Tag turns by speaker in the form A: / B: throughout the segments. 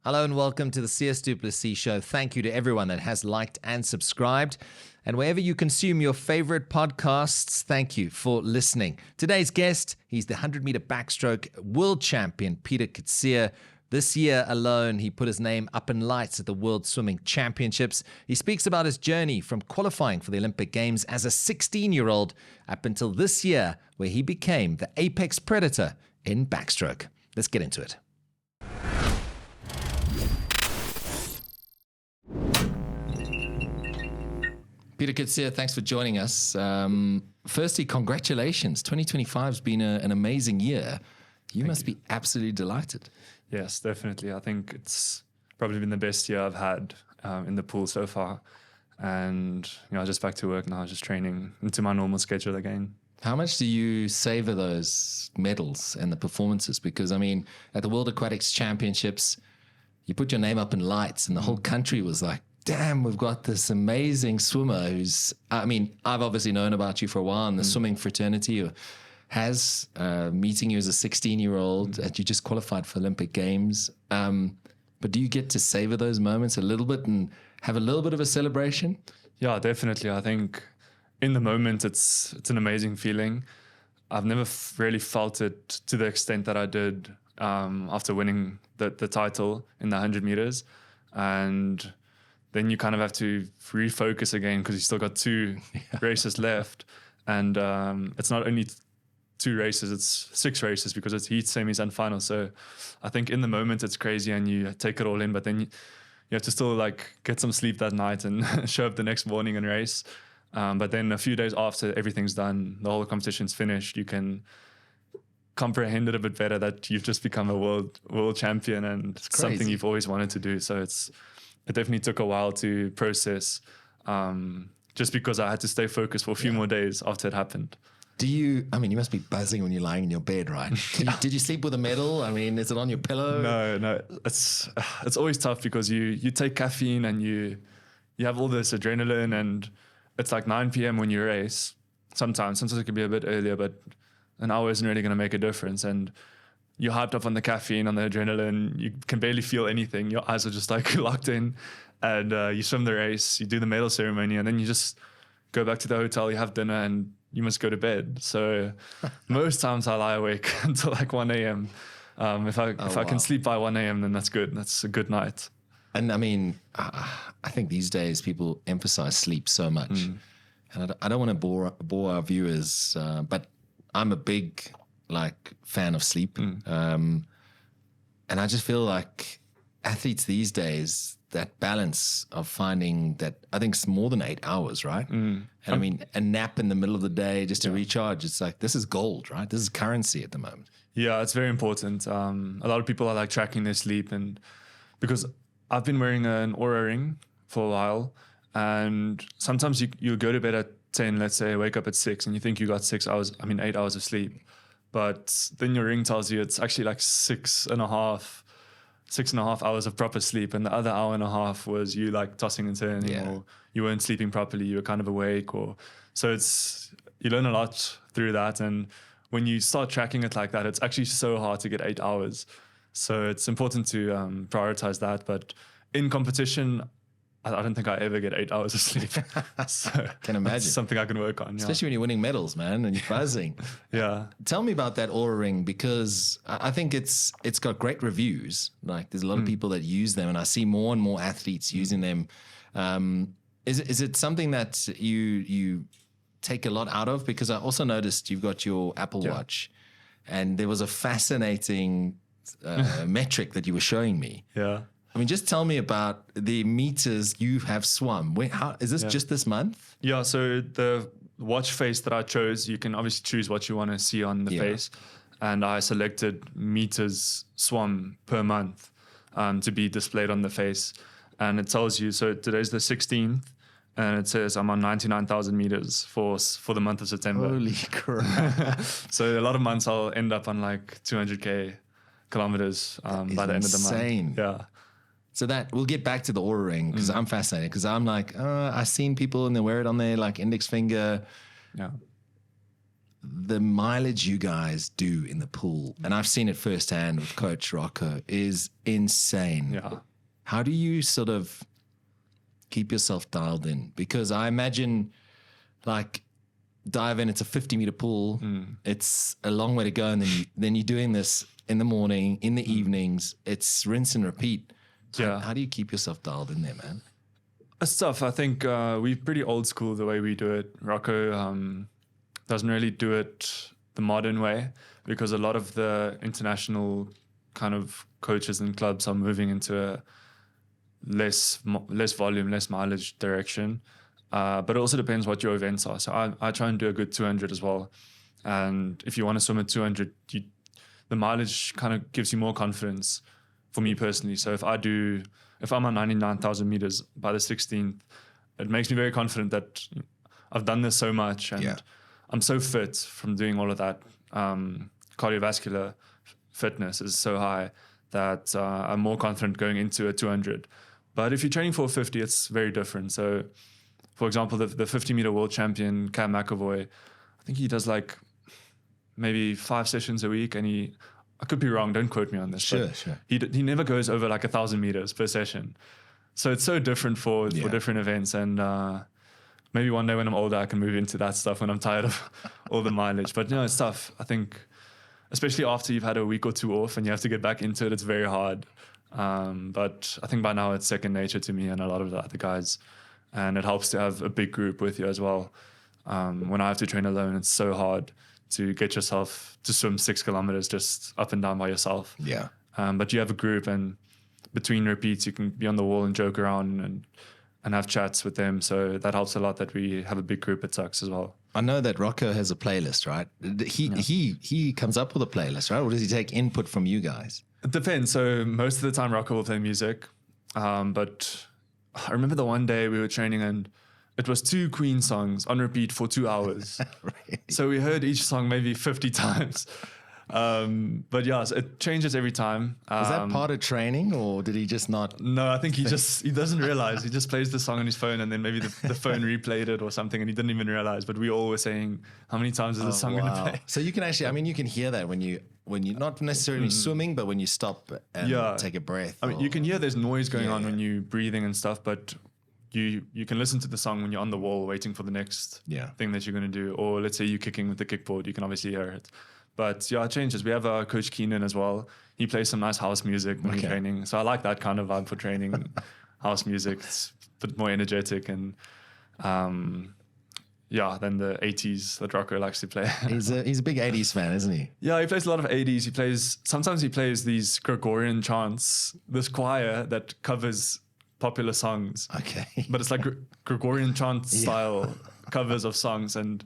A: Hello and welcome to the Sias du Plessis Show. Thank you to everyone that has liked and subscribed. And wherever you consume your favorite podcasts, thank you for listening. Today's guest, he's the 100-meter backstroke world champion, Pieter Coetzé. This year alone, he put his name up in lights at the World Swimming Championships. He speaks about his journey from qualifying for the Olympic Games as a 16-year-old up until this year, where he became the apex predator in backstroke. Let's get into it. Pieter Coetzé, thanks for joining us. Firstly, congratulations. 2025 has been an amazing year. You must be absolutely delighted.
B: Yes, definitely. I think it's probably been the best year I've had in the pool so far. And just back to work now, just training into my normal schedule again.
A: How much do you savor those medals and the performances? Because, I mean, at the World Aquatics Championships, you put your name up in lights and the whole country was like, damn, we've got this amazing swimmer who's, I've obviously known about you for a while in the swimming fraternity, who has meeting you as a 16-year-old that you just qualified for Olympic Games. But do you get to savor those moments a little bit and have a little bit of a celebration?
B: Yeah, definitely. I think in the moment, it's an amazing feeling. I've never really felt it to the extent that I did after winning the title in the 100 meters. And then you kind of have to refocus again because you still got two races left. And it's not only 2 races, it's 6 races because it's heat, semis, and finals. So I think in the moment it's crazy and you take it all in, but then you have to still get some sleep that night and show up the next morning and race. But then a few days after everything's done, the whole competition's finished, you can comprehend it a bit better that you've just become a world champion and it's something you've always wanted to do. So it definitely took a while to process, just because I had to stay focused for a few more days after it happened.
A: You must be buzzing when you're lying in your bed, right? Did you sleep with a medal? Is it on your pillow?
B: No. It's always tough because you take caffeine and you have all this adrenaline, and it's like 9 p.m. when you race. Sometimes it can be a bit earlier, but an hour isn't really going to make a difference. And you're hyped up on the caffeine, on the adrenaline. You can barely feel anything. Your eyes are just locked in, and you swim the race, you do the medal ceremony, and then you just go back to the hotel, you have dinner, and you must go to bed. So most times I lie awake until 1 a.m. If I can sleep by 1 a.m., then that's good. That's a good night.
A: And I think these days people emphasize sleep so much. And I don't want to bore our viewers, but I'm a big fan of sleep. And I just feel like athletes these days, that balance of finding that, I think it's more than 8 hours, right? And a nap in the middle of the day just to recharge, it's this is gold, right? This is currency at the moment. Yeah,
B: it's very important. A lot of people are tracking their sleep, and because I've been wearing an Oura ring for a while, and sometimes you go to bed at 10, let's say, wake up at 6, and you think you got 8 hours of sleep. But then your ring tells you it's actually 6.5 hours of proper sleep, and the other hour and a half was you tossing and turning, or you weren't sleeping properly, you were kind of awake, so you learn a lot through that. And when you start tracking it like that, it's actually so hard to get 8 hours. So it's important to prioritize that. But in competition, I don't think I ever get 8 hours of sleep. So
A: can imagine.
B: It's something I can work on.
A: Especially when you're winning medals, man, and you're buzzing.
B: Yeah.
A: Tell me about that Oura ring, because I think it's got great reviews. There's a lot of people that use them, and I see more and more athletes using them. Is it something that you take a lot out of? Because I also noticed you've got your Apple Watch, and there was a fascinating metric that you were showing me.
B: Yeah.
A: Just tell me about the meters you have swum. Is this just this month?
B: Yeah, so the watch face that I chose, you can obviously choose what you want to see on the face. And I selected meters swum per month to be displayed on the face. And it tells you, so today's the 16th, and it says I'm on 99,000 meters for the month of September.
A: Holy crap.
B: So a lot of months I'll end up on 200K kilometers by the end of the month.
A: Insane.
B: Yeah.
A: So that we'll get back to the Oura ring, because I'm fascinated, because I'm I've seen people and they wear it on their index finger.
B: Yeah.
A: the mileage you guys do in the pool, and I've seen it firsthand with Coach Rocco, is insane.
B: Yeah.
A: How do you sort of keep yourself dialed in? Because I imagine, like, dive in, it's a 50-meter pool. It's a long way to go, and then you're doing this in the morning, in the evenings. It's rinse and repeat.
B: Yeah.
A: How do you keep yourself dialed in there, man?
B: It's tough. I think we're pretty old school the way we do it. Rocco doesn't really do it the modern way, because a lot of the international kind of coaches and clubs are moving into a less volume, less mileage direction. But it also depends what your events are. So I try and do a good 200 as well. And if you want to swim at 200, the mileage kind of gives you more confidence for me personally. So if I'm on 99,000 meters by the 16th, it makes me very confident that I've done this so much, and I'm so fit from doing all of that. Cardiovascular fitness is so high that I'm more confident going into a 200. But if you're training for a 50, it's very different. So, for example, the 50-meter world champion, Cam McAvoy, I think he does like maybe 5 sessions a week, and I could be wrong, don't quote me on this.
A: Sure.
B: He never goes over like 1,000 meters per session. So it's so different for different events. And maybe one day when I'm older, I can move into that stuff when I'm tired of all the mileage. But it's tough. I think, especially after you've had a week or two off and you have to get back into it, it's very hard. But I think by now it's second nature to me and a lot of the other guys. And it helps to have a big group with you as well. When I have to train alone, it's so hard to get yourself to swim 6 kilometers just up and down by yourself.
A: Yeah.
B: But you have a group, and between repeats, you can be on the wall and joke around and have chats with them. So that helps a lot that we have a big group at Tux as well.
A: I know that Rocco has a playlist, right? He comes up with a playlist, right? Or does he take input from you guys?
B: It depends. So most of the time Rocco will play music. But I remember the one day we were training and it was 2 Queen songs on repeat for 2 hours.
A: Right.
B: So we heard each song maybe 50 times. But yeah, so it changes every time.
A: Was that part of training, or did he just not?
B: No, I think he doesn't realize. He just plays the song on his phone, and then maybe the phone replayed it or something, and he didn't even realize. But we all were saying, how many times is this song going to play?
A: So you can actually, you can hear that when you're not necessarily swimming, but when you stop and take a breath.
B: I mean, you can hear there's noise going on when you're breathing and stuff, but you can listen to the song when you're on the wall waiting for the next thing that you're going to do. Or let's say you're kicking with the kickboard, you can obviously hear it. But yeah, it changes. We have Coach Keenan as well. He plays some nice house music when we're training. So I like that kind of vibe for training. House music, it's a bit more energetic and than the 80s that Rocco likes to play.
A: He's a big 80s fan, isn't he?
B: Yeah, he plays a lot of 80s. Sometimes he plays these Gregorian chants, this choir that covers popular songs.
A: Okay.
B: But it's like Gregorian chant style covers of songs, and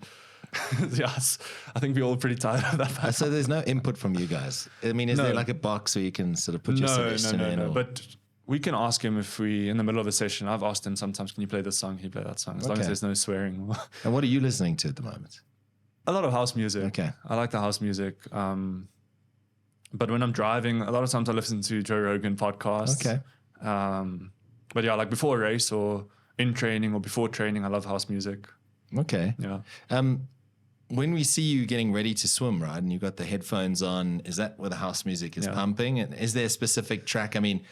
B: yes, I think we're all pretty tired of that.
A: So there's no input from you guys. I mean, is there like a box where you can sort of put your suggestion in?
B: No. But we can ask him if in the middle of a session, I've asked him sometimes, can you play this song? He play that song, as long as there's no swearing.
A: And what are you listening to at the moment?
B: A lot of house music.
A: Okay.
B: I like the house music. But when I'm driving, a lot of times I listen to Joe Rogan podcasts.
A: Okay.
B: But yeah, like before a race or in training or before training, I love house music.
A: Okay.
B: Yeah.
A: When we see you getting ready to swim, right, and you've got the headphones on, is that where the house music is pumping? And is there a specific track? I mean,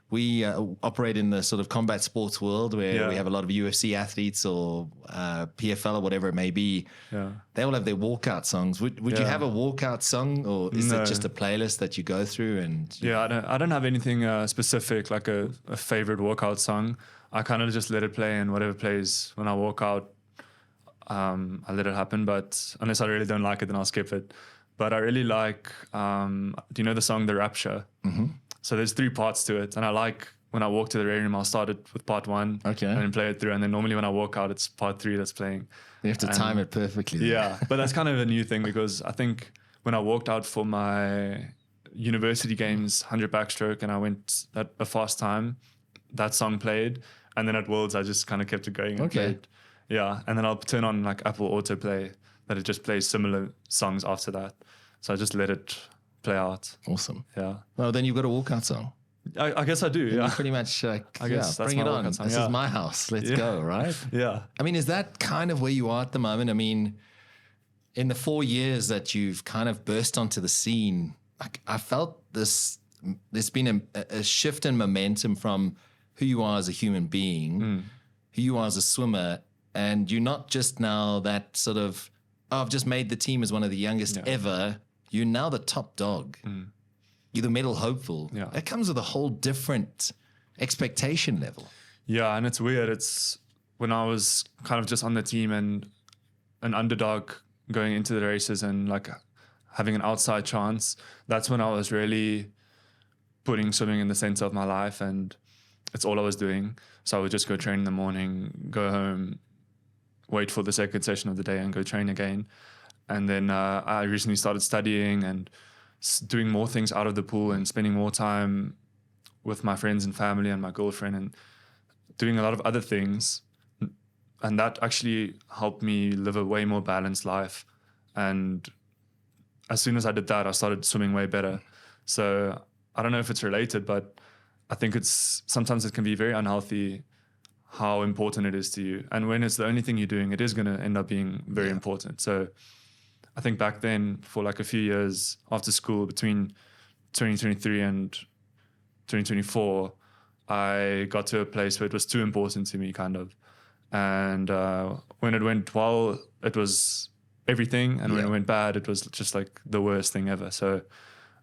A: we operate in the sort of combat sports world where we have a lot of UFC athletes or PFL or whatever it may be. Yeah. They all have their walkout songs. Would you have a walkout song, or is it just a playlist that you go through? And
B: I don't have anything specific, like a favorite walkout song. I kind of just let it play, and whatever plays when I walk out, I let it happen. But unless I really don't like it, then I'll skip it. But I really like, do you know the song The Rapture? Mm-hmm. So there's 3 parts to it. And I like, when I walk to the ready room, I'll start it with part 1 and then play it through. And then normally when I walk out, it's part 3 that's playing.
A: You have to time it perfectly.
B: Yeah, but that's kind of a new thing, because I think when I walked out for my university games, 100 backstroke, and I went at a fast time, that song played. And then at Worlds, I just kind of kept it going and played. Yeah, and then I'll turn on like Apple Autoplay, that it just plays similar songs after that. So I just let it play out.
A: Awesome.
B: Yeah.
A: Well, then you've got a walkout song.
B: I guess I do, yeah.
A: Pretty much like,
B: I guess that's
A: bring
B: my
A: it on.
B: song,
A: This is my house. Let's go, right?
B: Yeah.
A: I mean, is that kind of where you are at the moment? I mean, in the 4 years that you've kind of burst onto the scene, I felt there's been a shift in momentum from who you are as a human being, who you are as a swimmer, and you're not just now that sort of, I've just made the team as one of the youngest ever. You're now the top dog. You're the medal hopeful.
B: Yeah.
A: It comes with a whole different expectation level.
B: Yeah, and it's weird. It's when I was kind of just on the team and an underdog going into the races and like having an outside chance, that's when I was really putting swimming in the center of my life, and it's all I was doing. So I would just go train in the morning, go home, wait for the second session of the day and go train again. And then I recently started studying and doing more things out of the pool and spending more time with my friends and family and my girlfriend and doing a lot of other things. And that actually helped me live a way more balanced life. And as soon as I did that, I started swimming way better. So I don't know if it's related, but I think sometimes it can be very unhealthy how important it is to you. And when it's the only thing you're doing, it is going to end up being very important. So I think back then, for like a few years after school, between 2023 and 2024, I got to a place where it was too important to me, kind of. And when it went well, it was everything. And when it went bad, it was just like the worst thing ever. So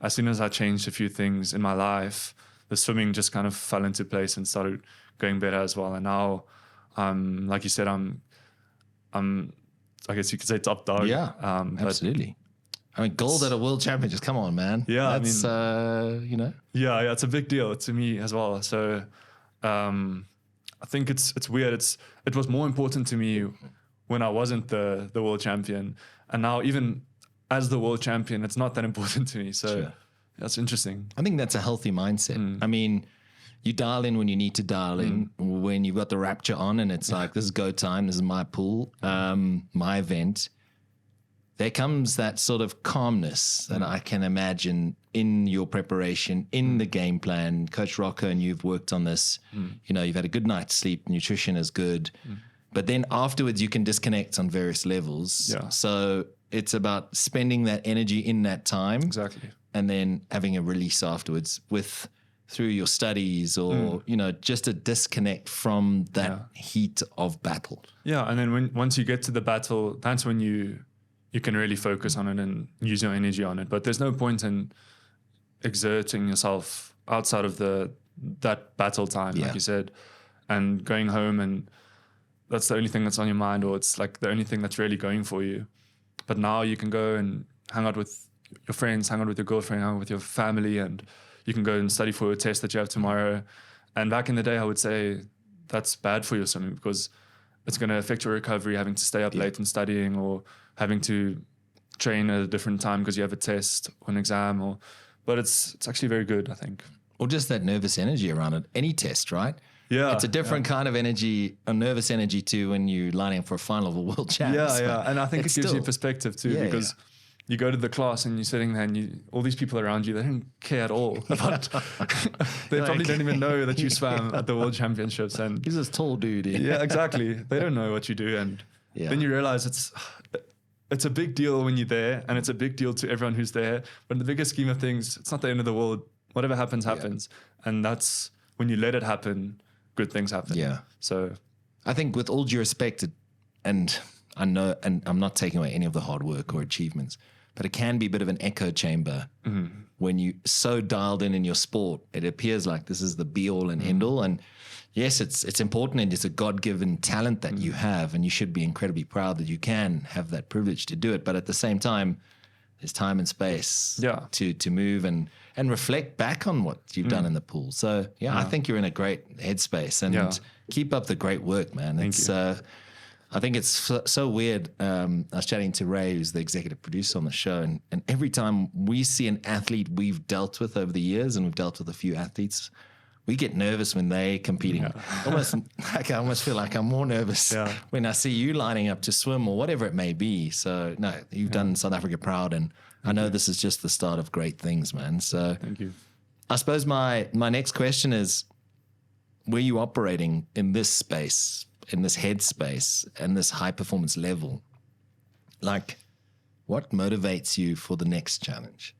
B: as soon as I changed a few things in my life, the swimming just kind of fell into place and started going better as well. And now, like you said, I'm I guess you could say top dog.
A: Yeah, absolutely. I mean, gold at a world championship, come on, man.
B: Yeah,
A: that's, you know.
B: Yeah, it's a big deal to me as well. So I think it's weird. It was more important to me when I wasn't the world champion. And now even as the world champion, it's not that important to me. So that's interesting.
A: I think that's a healthy mindset. I mean, you dial in when you need to dial in, when you've got the rapture on and it's like, this is go time, this is my pool, my event. There comes that sort of calmness that I can imagine in your preparation, in the game plan. Coach Rocco and you've worked on this. You know, you've had a good night's sleep, nutrition is good. But then afterwards you can disconnect on various levels.
B: Yeah.
A: So it's about spending that energy in that time.
B: Exactly.
A: And then having a release afterwards through your studies or, you know, just a disconnect from that heat of battle.
B: Yeah. And then once you get to the battle, that's when you can really focus on it and use your energy on it. But there's no point in exerting yourself outside of that battle time, like you said, and going home and that's the only thing that's on your mind, or it's like the only thing that's really going for you. But now you can go and hang out with your friends, hang out with your girlfriend, hang out with your family, and you can go and study for a test that you have tomorrow. And back in the day, I would say that's bad for your swimming because it's going to affect your recovery, having to stay up late and studying, or having to train at a different time because you have a test or an exam. But it's actually very good, I think.
A: Or just that nervous energy around it. Any test, right?
B: Yeah.
A: It's a different kind of energy, a nervous energy too, when you're lining up for a final of a world champs.
B: Yeah. And I think it gives you perspective too, because you go to the class and you're sitting there and all these people around you, they don't care at all about, they probably don't even know that you swam at the world championships. And
A: he's this tall dude.
B: Yeah, exactly. They don't know what you do. And then you realize it's a big deal when you're there, and it's a big deal to everyone who's there. But in the bigger scheme of things, it's not the end of the world. Whatever happens, happens. And that's when you let it happen, good things happen.
A: Yeah.
B: So
A: I think with all due respect, and I know, and I'm not taking away any of the hard work or achievements, but it can be a bit of an echo chamber when you so dialed in your sport. It appears like this is the be all and end all. And yes, it's important, and it's a God-given talent that you have, and you should be incredibly proud that you can have that privilege to do it. But at the same time, there's time and space to move and reflect back on what you've done in the pool. So I think you're in a great headspace, and keep up the great work, man.
B: Thank you.
A: I think it's so weird. I was chatting to Ray, who's the executive producer on the show, and every time we see an athlete we've dealt with over the years, and we've dealt with a few athletes, we get nervous when they're competing. Almost like I almost feel like I'm more nervous when I see you lining up to swim or whatever it may be. So no, you've done South Africa proud, and I know this is just the start of great things, man. So
B: thank you.
A: I suppose my next question is, were you operating in this space, in this headspace, and this high performance level? Like, What motivates you for the next challenge?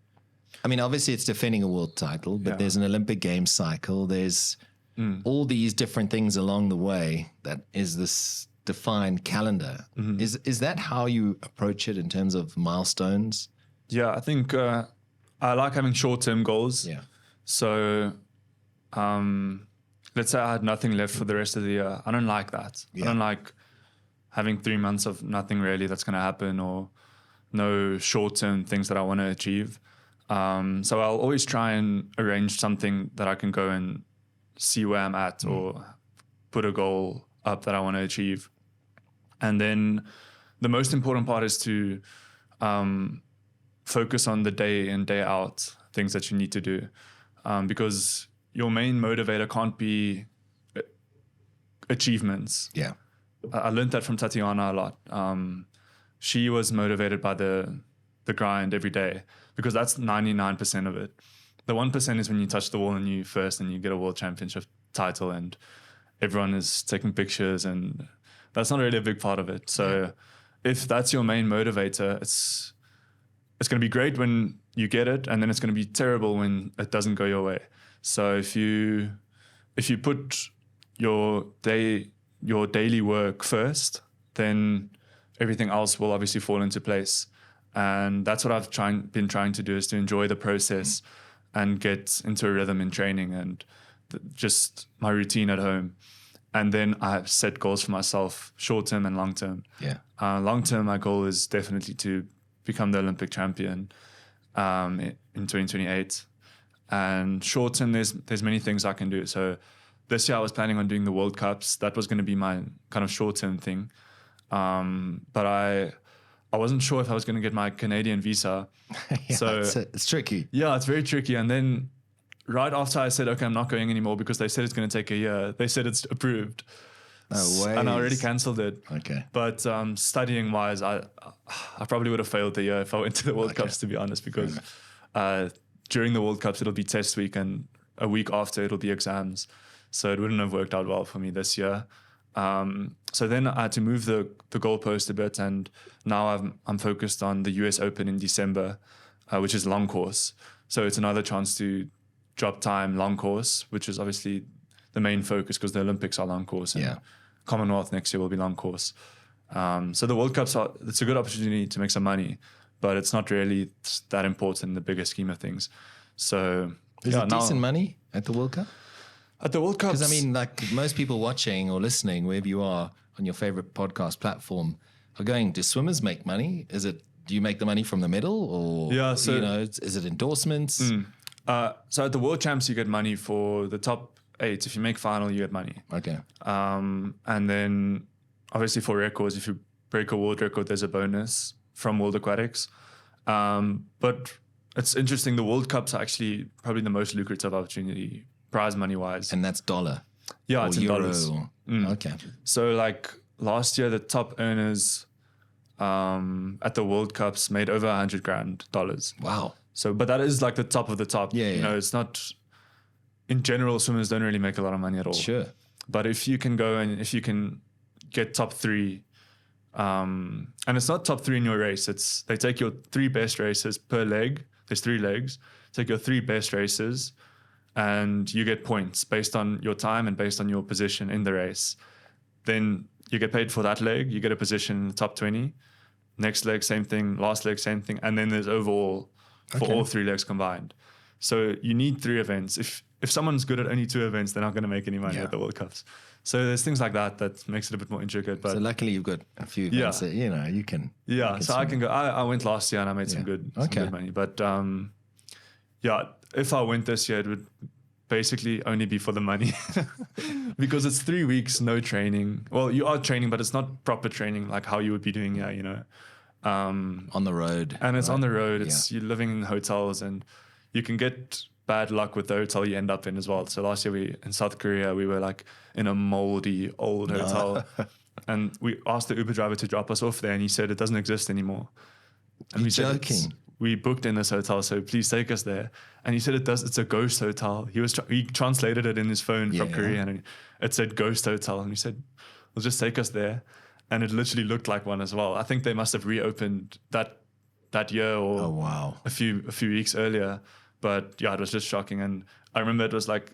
A: I mean, obviously it's defending a world title, but there's an Olympic Games cycle. There's all these different things along the way that is this defined calendar. Is that how you approach it in terms of milestones?
B: Yeah, I think I like having short-term goals.
A: Yeah.
B: So let's say I had nothing left for the rest of the year. I don't like that. I don't like having 3 months of nothing really that's going to happen, or no short-term things that I want to achieve. So I'll always try and arrange something that I can go and see where I'm at, or put a goal up that I want to achieve. And then the most important part is to focus on the day in, day out things that you need to do, because your main motivator can't be achievements.
A: Yeah.
B: I learned that from Tatiana a lot. She was motivated by the grind every day, because that's 99% of it. The 1% is when you touch the wall and you first and you get a world championship title and everyone is taking pictures, and that's not really a big part of it. So if that's your main motivator, it's going to be great when you get it, and then it's going to be terrible when it doesn't go your way. So if you put your daily work first, then everything else will obviously fall into place. And that's what I've been trying to do, is to enjoy the process and get into a rhythm in training and just my routine at home. And then I have set goals for myself, short-term and long-term.
A: Yeah.
B: Long-term, my goal is definitely to become the Olympic champion in 2028. And short-term, there's many things I can do. So this year I was planning on doing the World Cups. That was going to be my kind of short-term thing. But I wasn't sure if I was going to get my Canadian visa. So
A: it's tricky.
B: Yeah, it's very tricky. And then right after I said, okay, I'm not going anymore because they said it's going to take a year, they said it's approved.
A: No way.
B: And I already cancelled it.
A: Okay.
B: But studying wise, I probably would have failed the year if I went to the World Cups, to be honest, because during the World Cups, it'll be test week, and a week after it'll be exams. So it wouldn't have worked out well for me this year. So then I had to move the goalpost a bit, and now I'm focused on the US Open in December, which is long course. So it's another chance to drop time long course, which is obviously the main focus because the Olympics are long course, and Commonwealth next year will be long course. So the World Cups it's a good opportunity to make some money, but it's not really that important in the bigger scheme of things. So
A: is it decent money at the World Cup?
B: At the World Cups,
A: because I mean, like most people watching or listening, wherever you are on your favorite podcast platform, are going, do swimmers make money? Do you make the money from the medal, or
B: so,
A: is it endorsements?
B: So at the World Champs, you get money for the top 8. If you make final, you get money.
A: Okay.
B: And then obviously for records, if you break a world record, there's a bonus from World Aquatics. But it's interesting. The World Cups are actually probably the most lucrative opportunity, prize money wise.
A: And that's dollar.
B: Yeah, it's in
A: euro,
B: dollars.
A: Okay.
B: So like last year, the top earners at the World Cups made over $100,000.
A: Wow.
B: So, but that is like the top of the top.
A: Yeah,
B: you know, it's not, in general, swimmers don't really make a lot of money at all.
A: Sure.
B: But if you can go and if you can get top 3, and it's not top 3 in your race, they take your 3 best races per leg. There's 3 legs. Take your 3 best races and you get points based on your time and based on your position in the race. Then you get paid for that leg. You get a position in the top 20. Next leg, same thing. Last leg, same thing. And then there's overall for all 3 legs combined. So you need 3 events. If someone's good at only 2 events, they're not going to make any money at the World Cups. So there's things like that makes it a bit more intricate. But
A: so luckily you've got a few events that, you can.
B: Yeah, so I can go. I went last year and I made some good money. But if I went this year, it would basically only be for the money because it's 3 weeks, no training. Well, you are training, but it's not proper training like how you would be doing here,
A: on the road.
B: And it's on the road. It's you're living in hotels, and you can get bad luck with the hotel you end up in as well. So last year in South Korea, we were like in a moldy old hotel. And we asked the Uber driver to drop us off there, and he said it doesn't exist anymore. And
A: You're joking.
B: We booked in this hotel, so please take us there. And he said it's a ghost hotel. He translated it in his phone from Korean, and it said ghost hotel. And he said, well, just take us there. And it literally looked like one as well. I think they must have reopened that that year or
A: Oh, wow.
B: a few weeks earlier. But yeah, it was just shocking. And I remember it was like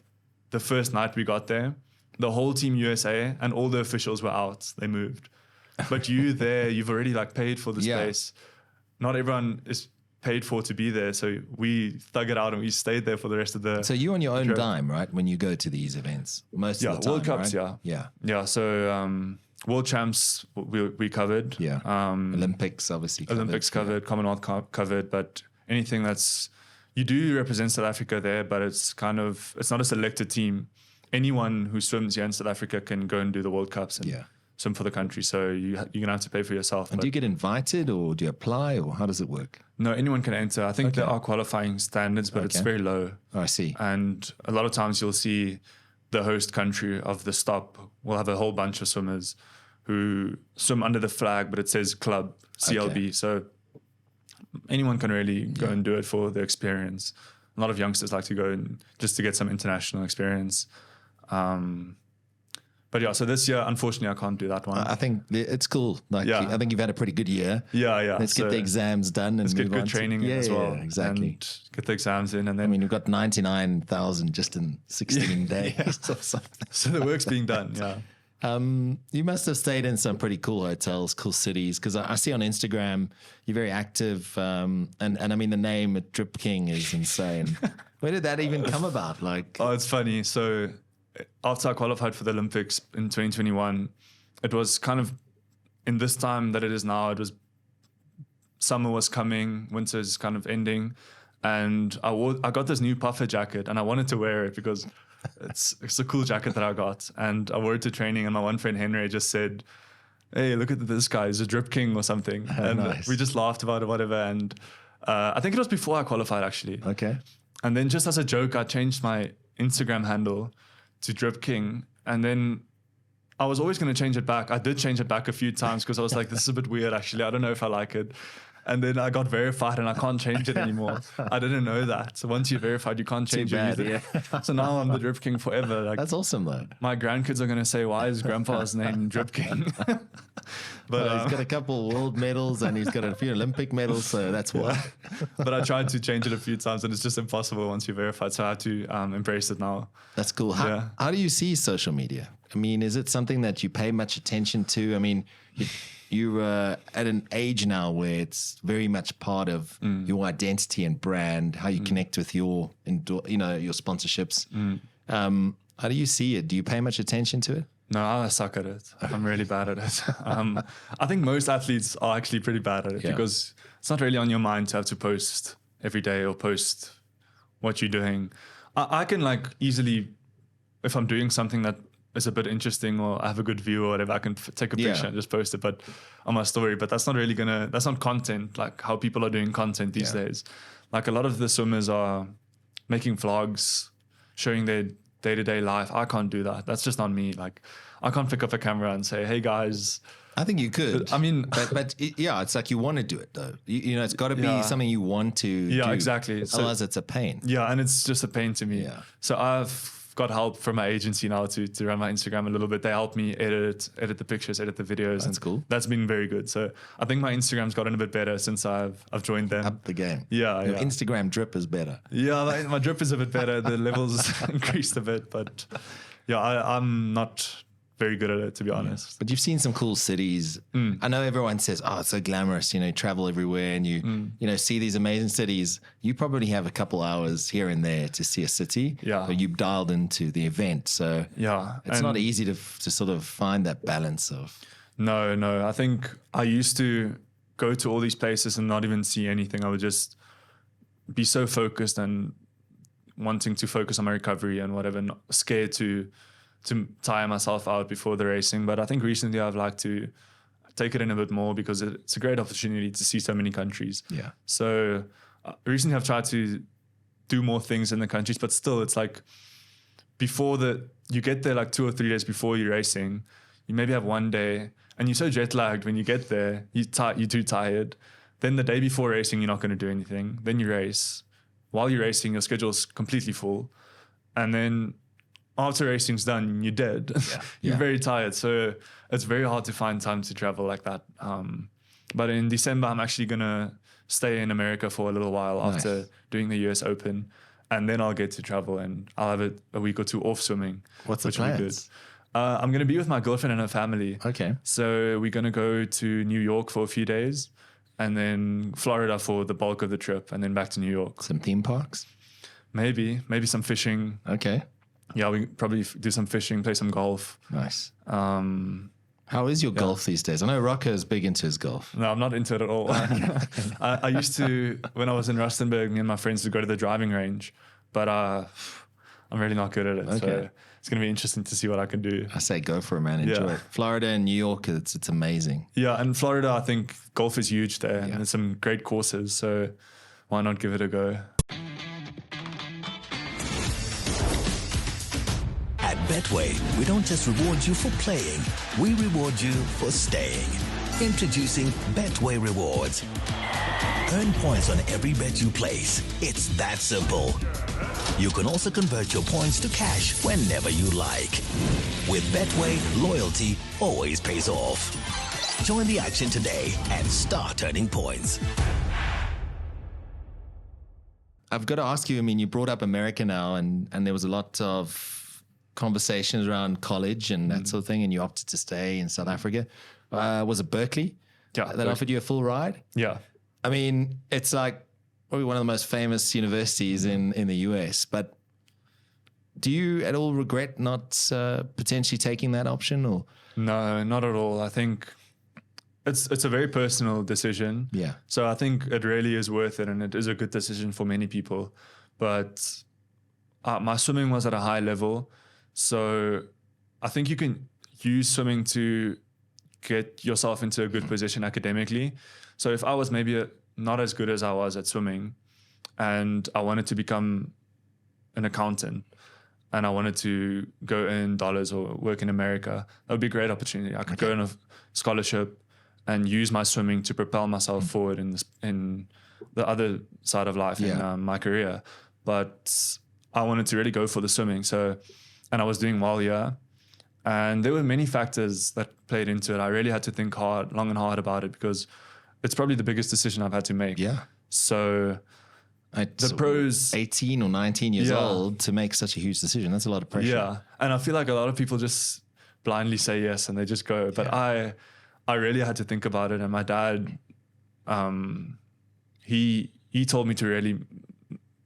B: the first night we got there, the whole team USA and all the officials were out. They moved. But you there, you've already like paid for the space. Not everyone is paid for to be there. So we thug it out and we stayed there for the rest of the
A: So you on your own dime, right? When you go to these events, most of the time,
B: World Cups,
A: right?
B: Yeah. So World Champs we covered.
A: Yeah. Olympics, obviously.
B: Olympics covered, Commonwealth covered, but anything you do represent South Africa there, but it's not a selected team. Anyone who swims here in South Africa can go and do the World Cups and swim for the country. So you're going to have to pay for yourself.
A: And do you get invited or do you apply or how does it work?
B: No, anyone can enter. I think there are qualifying standards, but it's very low.
A: Oh, I see.
B: And a lot of times you'll see the host country of the stop will have a whole bunch of swimmers who swim under the flag, but it says club, CLB. So anyone can really go and do it for the experience. A lot of youngsters like to go and just to get some international experience. But yeah, so this year, unfortunately, I can't do that one.
A: I think it's cool. I think you've had a pretty good year.
B: Yeah.
A: Let's get the exams done and
B: let's get good training in as well.
A: Yeah, exactly.
B: And get the exams in. And then,
A: I mean, you've got 99,000 just in 16 days or something.
B: So the work's being done,
A: You must have stayed in some pretty cool hotels, cool cities, because I see on Instagram you're very active, and I mean the name Drip King is insane. Where did that even come about?
B: Oh, it's funny. So after I qualified for the Olympics in 2021, it was kind of in this time that it is now. It was summer was coming, winter is kind of ending, and I got this new puffer jacket, and I wanted to wear it because it's a cool jacket that I got, and I wore it to training, and my one friend Henry just said, "Hey, look at this guy, he's a Drip King or something." And
A: nice.
B: We just laughed about it, whatever. And I think it was before I qualified, actually.
A: Okay.
B: And then just as a joke, I changed my Instagram handle to Drip King, and then I was always going to change it back. I did change it back a few times because I was like, this is a bit weird, actually. I don't know if I like it. And then I got verified and I can't change it anymore. I didn't know that. So once you're verified, you can't change it. So now I'm the Drip King forever.
A: That's awesome, though.
B: My grandkids are going to say, why is grandpa's name Drip King?
A: But he's got a couple world medals and he's got a few Olympic medals, so that's why.
B: But I tried to change it a few times and it's just impossible once you're verified. So I have to embrace it now.
A: That's cool. How do you see social media? I mean, is it something that you pay much attention to? I mean, you're at an age now where it's very much part of your identity and brand, how you connect with your sponsorships. How do you see it? Do you pay much attention to it?
B: No, I suck at it. I'm really bad at it. I think most athletes are actually pretty bad at it because it's not really on your mind to have to post every day or post what you're doing. I can easily, if I'm doing something that is a bit interesting or I have a good view or whatever, I can take a picture and just post it on my story. But that's not really that's not content, like how people are doing content these days. Like a lot of the swimmers are making vlogs, showing their day-to-day life. I can't do that. That's just not me. Like I can't pick up a camera and say, hey guys.
A: I think you could.
B: I mean,
A: but it's like you want to do it though. It's got to be something you want to do.
B: Yeah, exactly.
A: Otherwise it's a pain.
B: Yeah, and it's just a pain to me.
A: Yeah.
B: So I've got help from my agency now to run my Instagram a little bit. They help me edit the pictures, edit the videos.
A: That's cool.
B: That's been very good. So I think my Instagram's gotten a bit better since I've joined them.
A: Up the game.
B: Yeah.
A: Your Instagram drip is better.
B: Yeah, my drip is a bit better. The levels increased a bit, but I'm not very good at it, to be honest.
A: But you've seen some cool cities. I know everyone says, oh, it's so glamorous, travel everywhere and you see these amazing cities. You probably have a couple hours here and there to see a city.
B: Yeah.
A: But you've dialed into the event. So it's not easy to sort of find that balance of.
B: No. I think I used to go to all these places and not even see anything. I would just be so focused and wanting to focus on my recovery and whatever, not scared to tire myself out before the racing. But I think recently I've liked to take it in a bit more because it's a great opportunity to see so many countries.
A: Yeah.
B: So recently I've tried to do more things in the countries, but still it's like you get there like 2 or 3 days before you're racing, you maybe have one day and you're so jet lagged when you get there, you're too tired. Then the day before racing, you're not going to do anything. Then you race. While you're racing, your schedule's completely full. And then after racing's done, you're dead. You're very tired. So it's very hard to find time to travel like that. But in December, I'm actually going to stay in America for a little while after doing the US Open. And then I'll get to travel and I'll have a week or two off swimming.
A: What's the plans?
B: I'm going to be with my girlfriend and her family.
A: Okay.
B: So we're going to go to New York for a few days and then Florida for the bulk of the trip and then back to New York.
A: Some theme parks?
B: Maybe some fishing.
A: Okay.
B: Yeah, we probably do some fishing, play some golf.
A: Nice. How is your golf these days? I know Rocco is big into his golf.
B: No, I'm not into it at all. I used to, when I was in Rustenburg, me and my friends would go to the driving range, but I'm really not good at it. Okay. So it's going to be interesting to see what I can do.
A: I say go for it, man. Enjoy it. Florida and New York, it's amazing.
B: Yeah, and Florida, I think golf is huge there. And there's some great courses, so why not give it a go?
C: At Betway, we don't just reward you for playing, we reward you for staying. Introducing Betway Rewards. Earn points on every bet you place. It's that simple. You can also convert your points to cash whenever you like. With Betway, loyalty always pays off. Join the action today and start earning points.
A: I've got to ask you, I mean, you brought up America now and there was a lot of conversations around college and that sort of thing, and you opted to stay in South Africa. Was it Berkeley that offered you a full ride?
B: Yeah.
A: I mean, it's like probably one of the most famous universities in the US, but do you at all regret not potentially taking that option? Or
B: No, not at all. I think it's a very personal decision.
A: Yeah.
B: So I think it really is worth it, and it is a good decision for many people. But my swimming was at a high level, so I think you can use swimming to get yourself into a good position academically. So if I was maybe not as good as I was at swimming and I wanted to become an accountant and I wanted to go in dollars or work in America, that would be a great opportunity. I could go on a scholarship and use my swimming to propel myself forward in the other side of life, in my career. But I wanted to really go for the swimming. And I was doing well here. And there were many factors that played into it. I really had to think long and hard about it because it's probably the biggest decision I've had to make.
A: Yeah.
B: So the pros...
A: 18 or 19 years old to make such a huge decision. That's a lot of pressure.
B: Yeah. And I feel like a lot of people just blindly say yes and they just go. But I really had to think about it. And my dad, he told me to really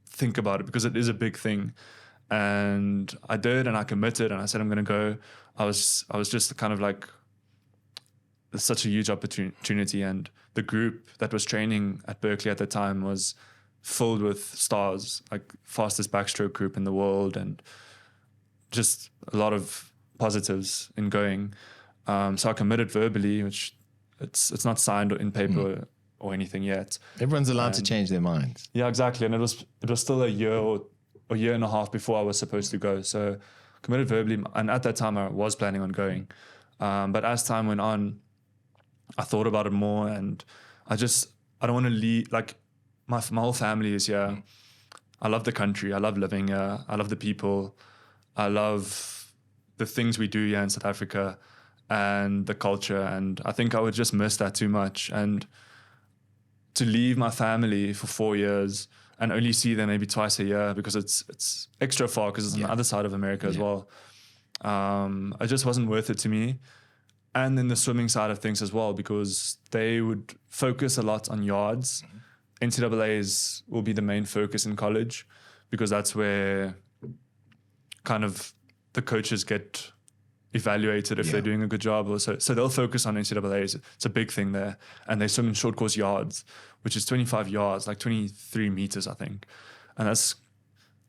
B: think about it because it is a big thing. And I did, and I committed, and I said I'm going to go. I was just kind of like, it's such a huge opportunity, and the group that was training at Berkeley at the time was filled with stars, like fastest backstroke group in the world, and just a lot of positives in going. So I committed verbally, which it's not signed in paper or anything yet.
A: Everyone's allowed to change their minds.
B: Yeah, exactly. And it was still a year or a year and a half before I was supposed to go. So committed verbally. And at that time I was planning on going. But as time went on, I thought about it more, and I don't want to leave. Like my whole family is here. I love the country. I love living here. I love the people. I love the things we do here in South Africa and the culture. And I think I would just miss that too much. And to leave my family for 4 years and only see them maybe twice a year because it's extra far because it's on the other side of America as well. It just wasn't worth it to me. And then the swimming side of things as well, because they would focus a lot on yards. NCAAs will be the main focus in college because that's where kind of the coaches get evaluated if they're doing a good job. Or so they'll focus on NCAAs. It's a big thing there. And they swim in short course yards, which is 25 yards, like 23 meters, I think. And that's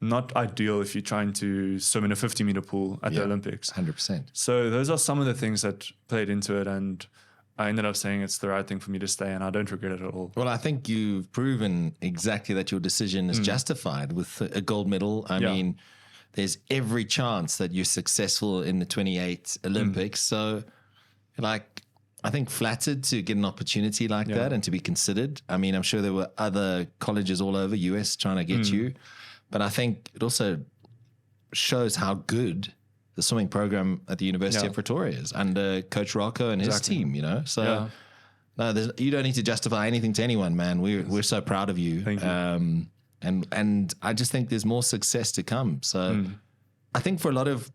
B: not ideal if you're trying to swim in a 50-meter pool at the Olympics.
A: 100%.
B: So those are some of the things that played into it. And I ended up saying it's the right thing for me to stay, and I don't regret it at all.
A: Well, I think you've proven exactly that your decision is justified with a gold medal. I mean, there's every chance that you're successful in the 28 Olympics. So, like, I think flattered to get an opportunity like that and to be considered. I mean, I'm sure there were other colleges all over US trying to get you. But I think it also shows how good the swimming program at the University of Pretoria is under Coach Rocco and his team, you know. So No, you don't need to justify anything to anyone, man. We're so proud of you.
B: Thank you.
A: And I just think there's more success to come. So I think for a lot of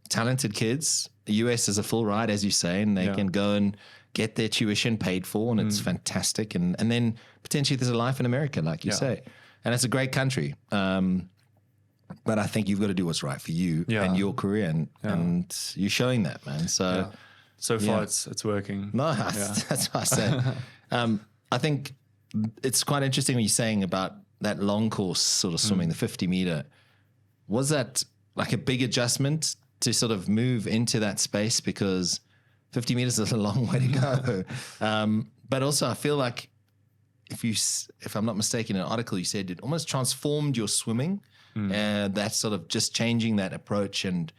A: talented kids, the US is a full ride, as you say, and they can go and get their tuition paid for, and it's fantastic. And then potentially there's a life in America, like you say. And it's a great country. But I think you've got to do what's right for you and your career, and you're showing that, man. So
B: so far it's working.
A: No, that's what I said. I think it's quite interesting when you're saying about that long course sort of swimming, the 50 meter. Was that like a big adjustment to sort of move into that space? Because 50 meters is a long way to go. But also I feel like if I'm not mistaken, in an article you said it almost transformed your swimming. That sort of just changing that approach and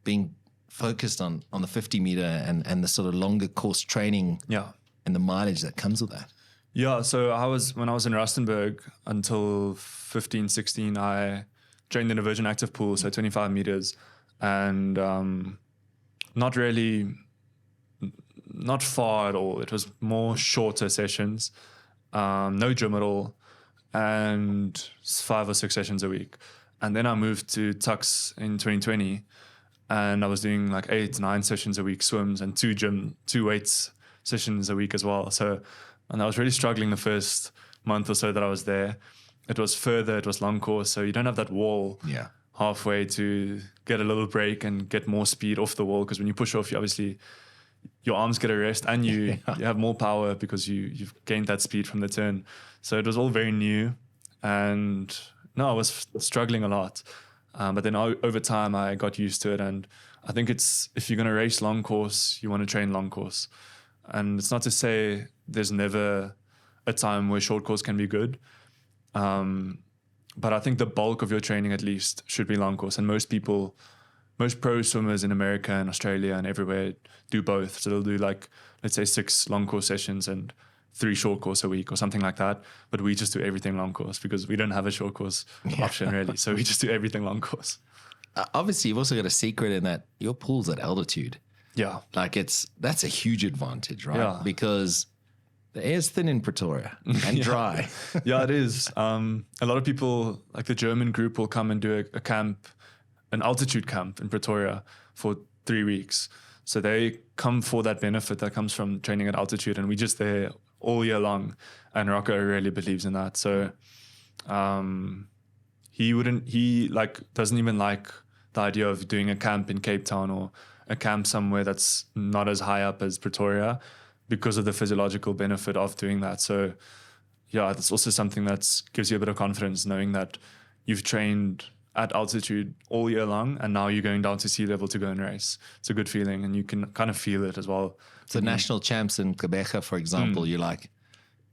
A: being focused on the 50 meter and the sort of longer course training and the mileage that comes with that.
B: Yeah, so when I was in Rustenburg until 15, 16, I trained in a Virgin Active pool, so 25 meters, and not far at all. It was more shorter sessions, no gym at all, and 5 or 6 sessions a week. And then I moved to Tux in 2020, and I was doing like 8, 9 sessions a week swims and 2 weights sessions a week as well. And I was really struggling the first month or so that I was there. It was further, it was long course, so you don't have that wall halfway to get a little break and get more speed off the wall, because when you push off, your arms get a rest, and you have more power because you've gained that speed from the turn. So it was all very new, and I was struggling a lot. But then over time, I got used to it, and I think if you're going to race long course, you want to train long course. And it's not to say there's never a time where short course can be good. But I think the bulk of your training at least should be long course. And most pro swimmers in America and Australia and everywhere do both. So they'll do like, let's say 6 long course sessions and 3 short course a week or something like that. But we just do everything long course because we don't have a short course option really. So we just do everything long course.
A: Obviously, you've also got a secret in that your pool's at altitude.
B: Yeah.
A: Like that's a huge advantage, right?
B: Yeah.
A: Because the air's thin in Pretoria and dry.
B: Yeah, it is. A lot of people, like the German group, will come and do a camp, an altitude camp in Pretoria for 3 weeks. So they come for that benefit that comes from training at altitude, and we just there all year long. And Rocco really believes in that. So he doesn't even like the idea of doing a camp in Cape Town or a camp somewhere that's not as high up as Pretoria, because of the physiological benefit of doing that. So yeah, that's also something that gives you a bit of confidence, knowing that you've trained at altitude all year long and now you're going down to sea level to go and race. It's a good feeling, and you can kind of feel it as well.
A: So national champs in Quebec, for example, you're like,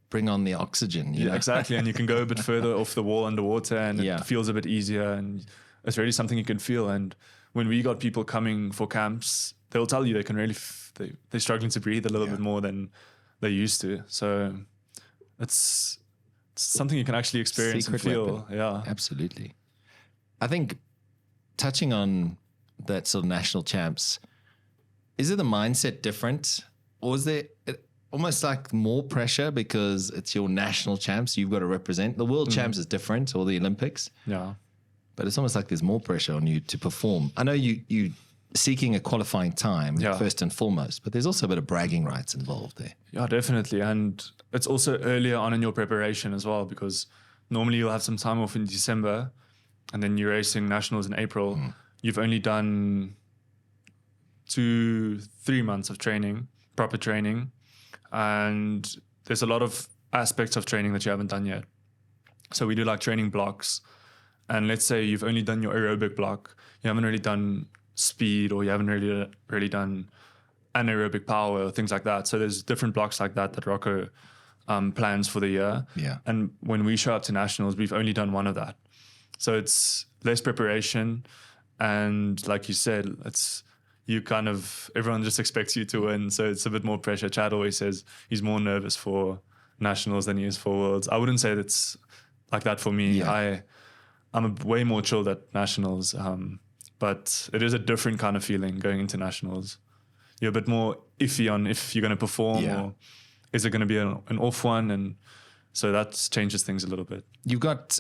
A: bring on the oxygen.
B: Yeah, exactly. And you can go a bit further off the wall underwater, and it feels a bit easier, and it's really something you can feel. And when we got people coming for camps, they'll tell you they can really, they're struggling to breathe a little bit more than they used to. So it's something you can actually experience and feel.
A: Weapon.
B: Yeah,
A: absolutely. I think touching on that sort of national champs, is it the mindset different, or is there almost like more pressure because it's your national champs you've got to represent? The world champs is different, or the Olympics.
B: Yeah.
A: But it's almost like there's more pressure on you to perform. I know you seeking a qualifying time first and foremost, but there's also a bit of bragging rights involved there.
B: Yeah, definitely. And it's also earlier on in your preparation as well, because normally you'll have some time off in December and then you're racing nationals in April. You've only done 2-3 months of training, proper training. And there's a lot of aspects of training that you haven't done yet. So we do like training blocks. And let's say you've only done your aerobic block. You haven't really done speed, or you haven't really done anaerobic power or things like that. So there's different blocks like that Rocco plans for the year. Yeah. And when we show up to nationals, we've only done one of that. So it's less preparation. And like you said, everyone just expects you to win. So it's a bit more pressure. Chad always says he's more nervous for nationals than he is for worlds. I wouldn't say that's like that for me. Yeah. I'm way more chilled at nationals, but it is a different kind of feeling going into nationals. You're a bit more iffy on if you're going to perform, or is it going to be an off one? And so that changes things a little bit.
A: You've got,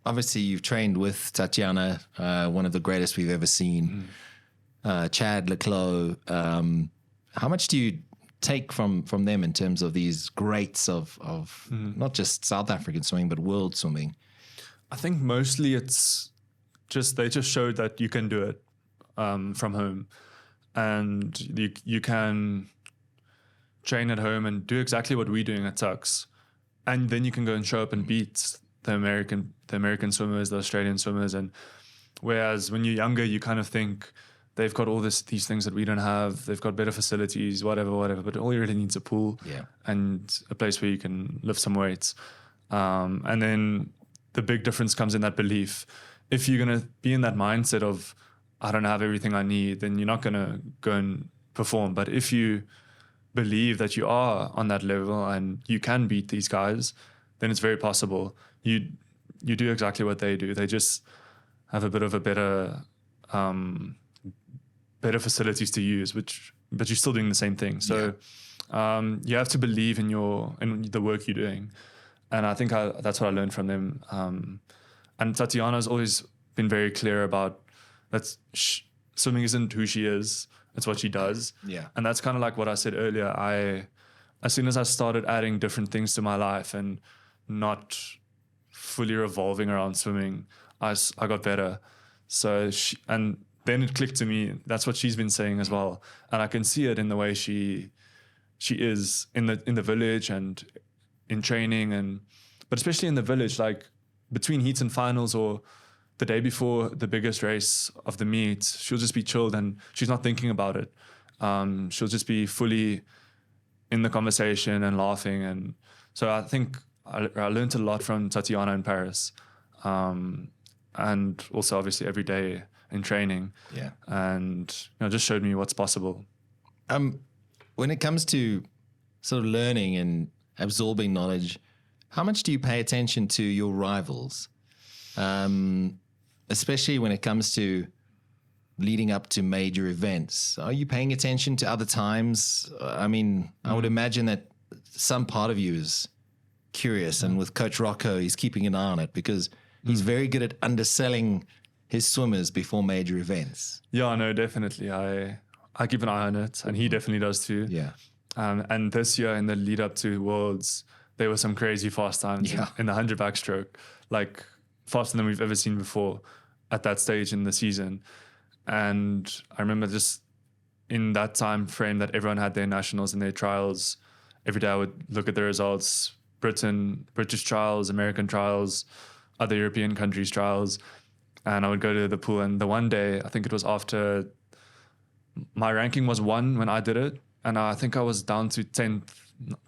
A: obviously you've trained with Tatiana, one of the greatest we've ever seen, Chad Leclos. How much do you take from them in terms of these greats of not just South African swimming, but world swimming?
B: I think mostly it's just, they just showed that you can do it from home, and you can train at home and do exactly what we're doing at Tucks, and then you can go and show up and beat the American swimmers, the Australian swimmers. And whereas when you're younger, you kind of think they've got all these things that we don't have. They've got better facilities, whatever. But all you really need is a pool and a place where you can lift some weights. And then the big difference comes in that belief. If you're going to be in that mindset of, I don't have everything I need, then you're not going to go and perform. But if you believe that you are on that level and you can beat these guys, then it's very possible. You do exactly what they do. They just have a bit of a better facilities to use, but you're still doing the same thing. So you have to believe in the work you're doing. And I think that's what I learned from them. And Tatiana's always been very clear about that swimming isn't who she is, it's what she does.
A: Yeah.
B: And that's kind of like what I said earlier. As soon as I started adding different things to my life and not fully revolving around swimming, I got better. So and then it clicked to me. That's what she's been saying as well, and I can see it in the way she is in the village and in training, but especially in the village, like between heats and finals or the day before the biggest race of the meet, she'll just be chilled and she's not thinking about it. She'll just be fully in the conversation and laughing, and so I think I learned a lot from Tatiana in Paris, and also obviously every day in training, and just showed me what's possible.
A: When it comes to sort of learning and absorbing knowledge, how much do you pay attention to your rivals, especially when it comes to leading up to major events? Are you paying attention to other times? I mean, I would imagine that some part of you is curious, and with Coach Rocco, he's keeping an eye on it because he's very good at underselling his swimmers before major events.
B: Yeah, no, definitely. I keep an eye on it, and he definitely does too.
A: Yeah.
B: And this year in the lead up to Worlds, there were some crazy fast times in the 100 backstroke, like faster than we've ever seen before at that stage in the season. And I remember just in that time frame that everyone had their nationals and their trials, every day I would look at the results, British trials, American trials, other European countries' trials. And I would go to the pool, and the one day, I think it was after my ranking was 1 when I did it, and I think I was down to 10th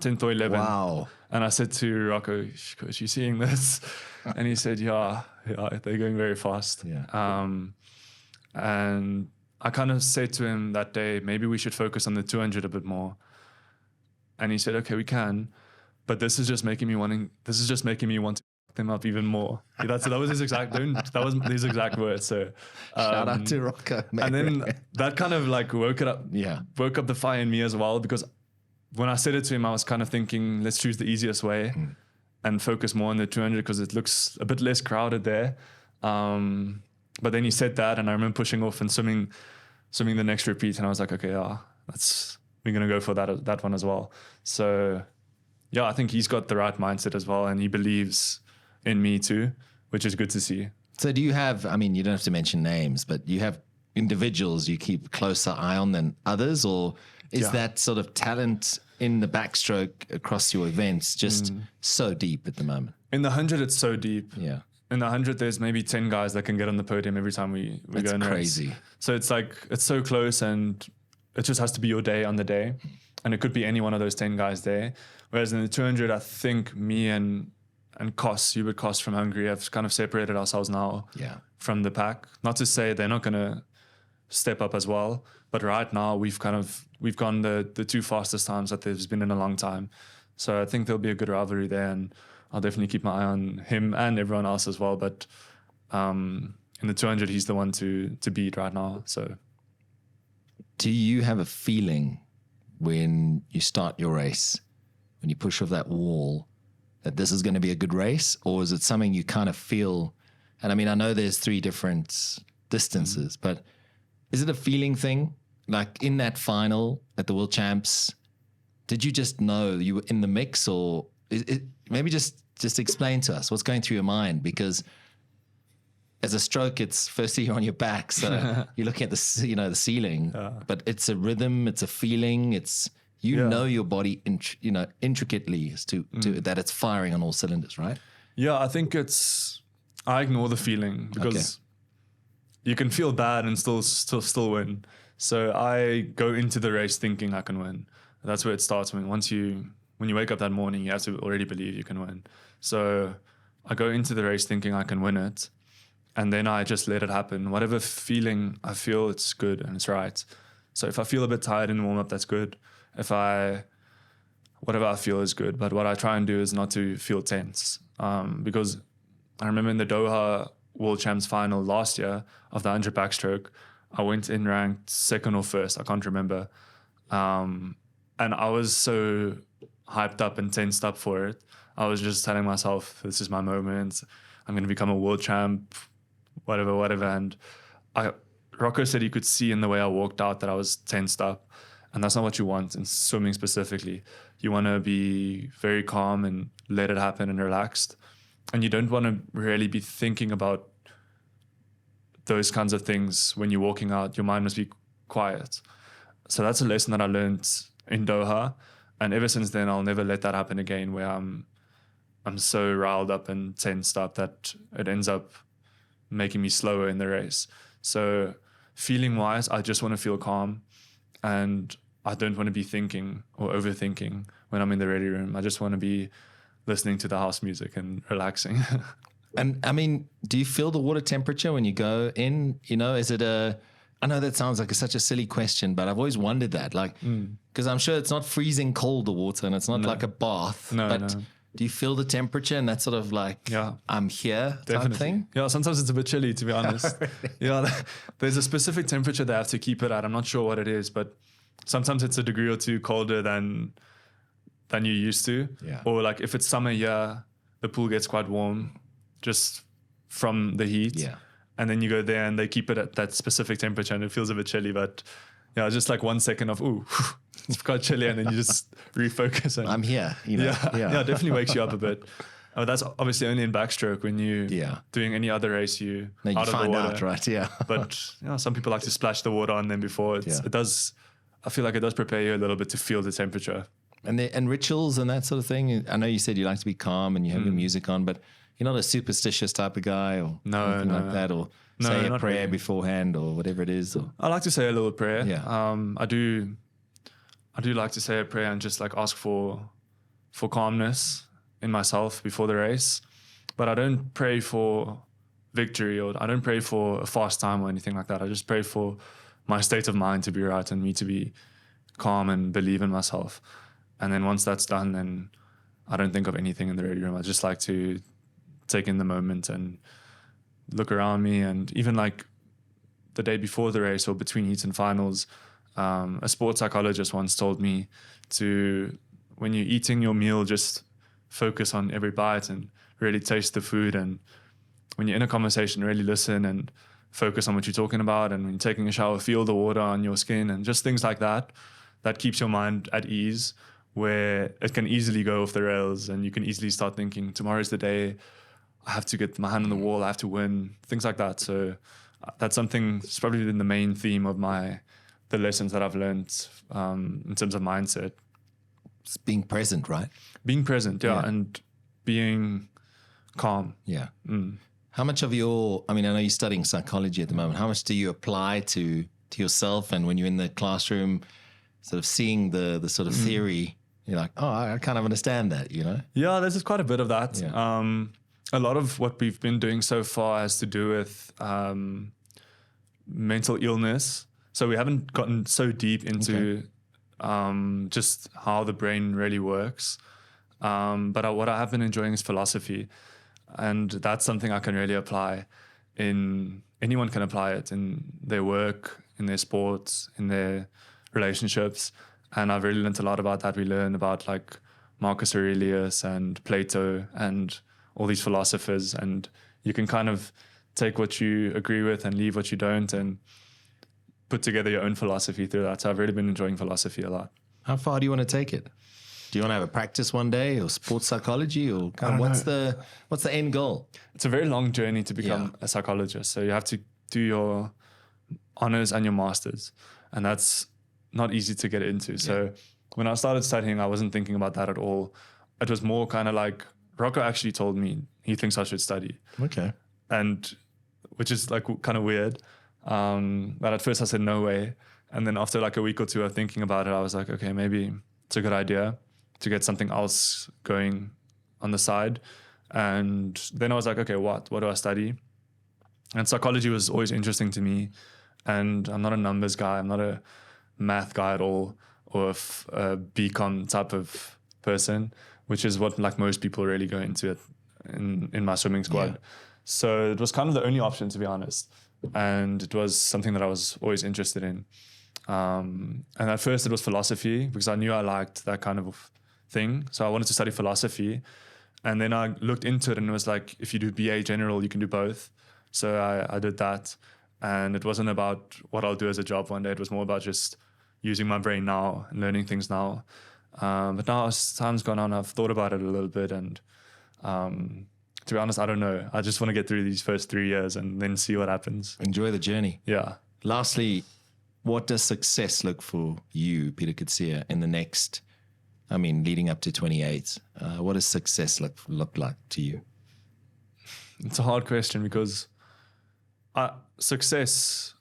B: or 11th.
A: Wow.
B: And I said to Rocco, Coach, you seeing this? And he said, yeah, they're going very fast.
A: Yeah.
B: And I kind of said to him that day, maybe we should focus on the 200 a bit more. And he said, okay, we can, but this is just making me want to them up even more. That was his exact words. So
A: shout out to Rocco.
B: And then that kind of like woke up the fire in me as well, because when I said it to him, I was kind of thinking, let's choose the easiest way and focus more on the 200 because it looks a bit less crowded there. But then he said that, and I remember pushing off and swimming the next repeat, and I was like, okay, we're gonna go for that one as well. So yeah, I think he's got the right mindset as well, and he believes in me too, which is good to see.
A: So do you have, I mean, you don't have to mention names, but you have individuals you keep closer eye on than others, or is that sort of talent in the backstroke across your events just so deep at the moment?
B: In the 100, it's so deep.
A: Yeah.
B: In the 100, there's maybe 10 guys that can get on the podium every time we go in. That's
A: crazy.
B: So it's like, it's so close, and it just has to be your day on the day. And it could be any one of those 10 guys there. Whereas in the 200, I think me and Hubert Koss from Hungary have kind of separated ourselves now from the pack. Not to say they're not going to step up as well, but right now we've gone the 2 fastest times that there's been in a long time. So I think there'll be a good rivalry there, and I'll definitely keep my eye on him and everyone else as well. But in the 200, he's the one to beat right now. So,
A: do you have a feeling when you start your race, when you push off that wall, that this is going to be a good race? Or is it something you kind of feel? And I mean, I know there's 3 different distances, but is it a feeling thing? Like in that final at the World Champs, did you just know you were in the mix, or maybe just explain to us what's going through your mind? Because as a stroke, it's firstly you're on your back, so you're looking at the ceiling, but it's a rhythm, it's a feeling, it's know your body intricately as to that it's firing on all cylinders, right?
B: Yeah, I think I ignore the feeling because you can feel bad and still win. So I go into the race thinking I can win. That's where it starts. When you wake up that morning, you have to already believe you can win. So I go into the race thinking I can win it, and then I just let it happen. Whatever feeling I feel, it's good and it's right. So if I feel a bit tired in the warm-up, that's good. Whatever I feel is good. But what I try and do is not to feel tense, because I remember in the Doha World Champs final last year of the 100 backstroke, I went in ranked 2nd or 1st, I can't remember. And I was so hyped up and tensed up for it. I was just telling myself, this is my moment. I'm going to become a world champ, whatever. And Rocco said he could see in the way I walked out that I was tensed up. And that's not what you want in swimming specifically. You want to be very calm and let it happen and relaxed. And you don't want to really be thinking about those kinds of things when you're walking out. Your mind must be quiet. So that's a lesson that I learned in Doha. And ever since then, I'll never let that happen again, where I'm so riled up and tensed up that it ends up making me slower in the race. So feeling wise, I just want to feel calm, and I don't want to be thinking or overthinking when I'm in the ready room. I just want to be listening to the house music and relaxing.
A: And I mean, do you feel the water temperature when you go in? Is it I know that sounds like such a silly question, but I've always wondered that, like, because I'm sure it's not freezing cold, the water, and it's not like a bath. But do you feel the temperature and that sort of like, I'm here type thing?
B: Yeah, sometimes it's a bit chilly, to be honest. Yeah, there's a specific temperature they have to keep it at. I'm not sure what it is, but sometimes it's a degree or 2 colder than you're used to.
A: Yeah.
B: Or like if it's summer here, the pool gets quite warm just from the heat.
A: Yeah.
B: And then you go there and they keep it at that specific temperature and it feels a bit chilly, but yeah, just like 1 second of, ooh, it's quite chilly, and then you just refocus. And
A: I'm here.
B: Yeah, it definitely wakes you up a bit. That's obviously only in backstroke. When you doing any other race, you
A: out of
B: the water.
A: Out, right? Yeah.
B: But some people like to splash the water on them before. It does. I feel like it does prepare you a little bit to feel the temperature.
A: And rituals and that sort of thing. I know you said you like to be calm and you have your music on, but you're not a superstitious type of guy or anything like that, or say a prayer beforehand or whatever it is. Or...
B: I like to say a little prayer.
A: Yeah.
B: I do like to say a prayer and just like ask for calmness in myself before the race. But I don't pray for victory, or I don't pray for a fast time or anything like that. I just pray for my state of mind to be right and me to be calm and believe in myself. And then once that's done, then I don't think of anything in the ready room. I just like to take in the moment and look around me. And even like the day before the race or between heats and finals, a sports psychologist once told me when you're eating your meal, just focus on every bite and really taste the food. And when you're in a conversation, really listen and focus on what you're talking about. And when you're taking a shower, feel the water on your skin and just things like that. That keeps your mind at ease, where it can easily go off the rails and you can easily start thinking, tomorrow's the day, I have to get my hand on the wall, I have to win, things like that. So that's something, it's probably been the main theme of the lessons that I've learned in terms of mindset.
A: It's being present, right?
B: Being present, and being calm.
A: Yeah. How much of I know you're studying psychology at the moment, how much do you apply to yourself? And when you're in the classroom, sort of seeing the sort of theory, you're like, oh, I kind of understand that,
B: Yeah, there's quite a bit of that.
A: Yeah.
B: A lot of what we've been doing so far has to do with mental illness. So we haven't gotten so deep into just how the brain really works. But what I have been enjoying is philosophy. And that's something I can really apply anyone can apply it in their work, in their sports, in their relationships. And I've really learned a lot about that. We learn about like Marcus Aurelius and Plato and all these philosophers, and you can kind of take what you agree with and leave what you don't and put together your own philosophy through that. So I've really been enjoying philosophy a lot.
A: How far do you want to take it? Do you want to have a practice one day, or sports psychology, or kind of what's the end goal?
B: It's a very long journey to become a psychologist. So you have to do your honors and your masters, and that's not easy to get into. So when I started studying, I wasn't thinking about that at all. It was more kind of like, Rocco actually told me he thinks I should study.
A: Okay.
B: And which is like kind of weird. But at first I said, no way. And then after like a week or two of thinking about it, I was like, okay, maybe it's a good idea to get something else going on the side. And then I was like, okay, what do I study? And psychology was always interesting to me. And I'm not a numbers guy. I'm not a math guy at all, or a BCom type of person, which is what like most people really go into it in my swimming squad. Yeah. So it was kind of the only option, to be honest. And it was something that I was always interested in. And at first it was philosophy, because I knew I liked that kind of thing. So I wanted to study philosophy. And then I looked into it, and it was like, if you do BA general, you can do both. So I did that. And it wasn't about what I'll do as a job one day. It was more about just using my brain now and learning things now. But now as time's gone on, I've thought about it a little bit. And to be honest, I don't know. I just want to get through these first 3 years and then see what happens.
A: Enjoy the journey.
B: Yeah.
A: Lastly, what does success look for you, Pieter Coetzé, in the next, leading up to 28? What does success look like to you?
B: It's a hard question, because success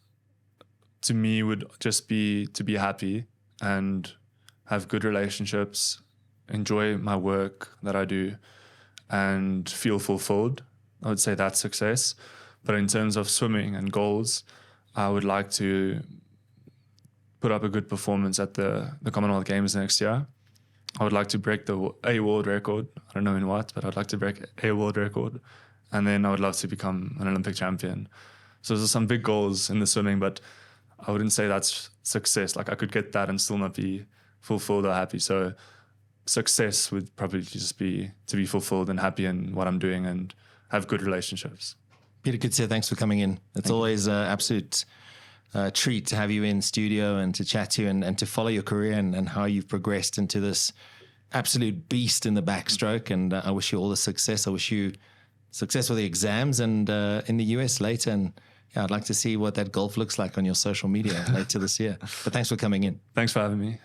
B: to me would just be to be happy and have good relationships, enjoy my work that I do, and feel fulfilled. I would say that's success. But in terms of swimming and goals, I would like to put up a good performance at the Commonwealth Games next year. I would like to break a world record. I don't know in what, but I'd like to break a world record. And then I would love to become an Olympic champion. So those are some big goals in the swimming, but I wouldn't say that's success. Like I could get that and still not be fulfilled or happy. So success would probably just be to be fulfilled and happy in what I'm doing and have good relationships.
A: Pieter Coetzé, thanks for coming in. It's always an absolute treat to have you in studio and to chat to you and to follow your career and how you've progressed into this absolute beast in the backstroke. And I wish you all the success. I wish you success with the exams and in the US later. And I'd like to see what that golf looks like on your social media later this year. But thanks for coming in.
B: Thanks for having me.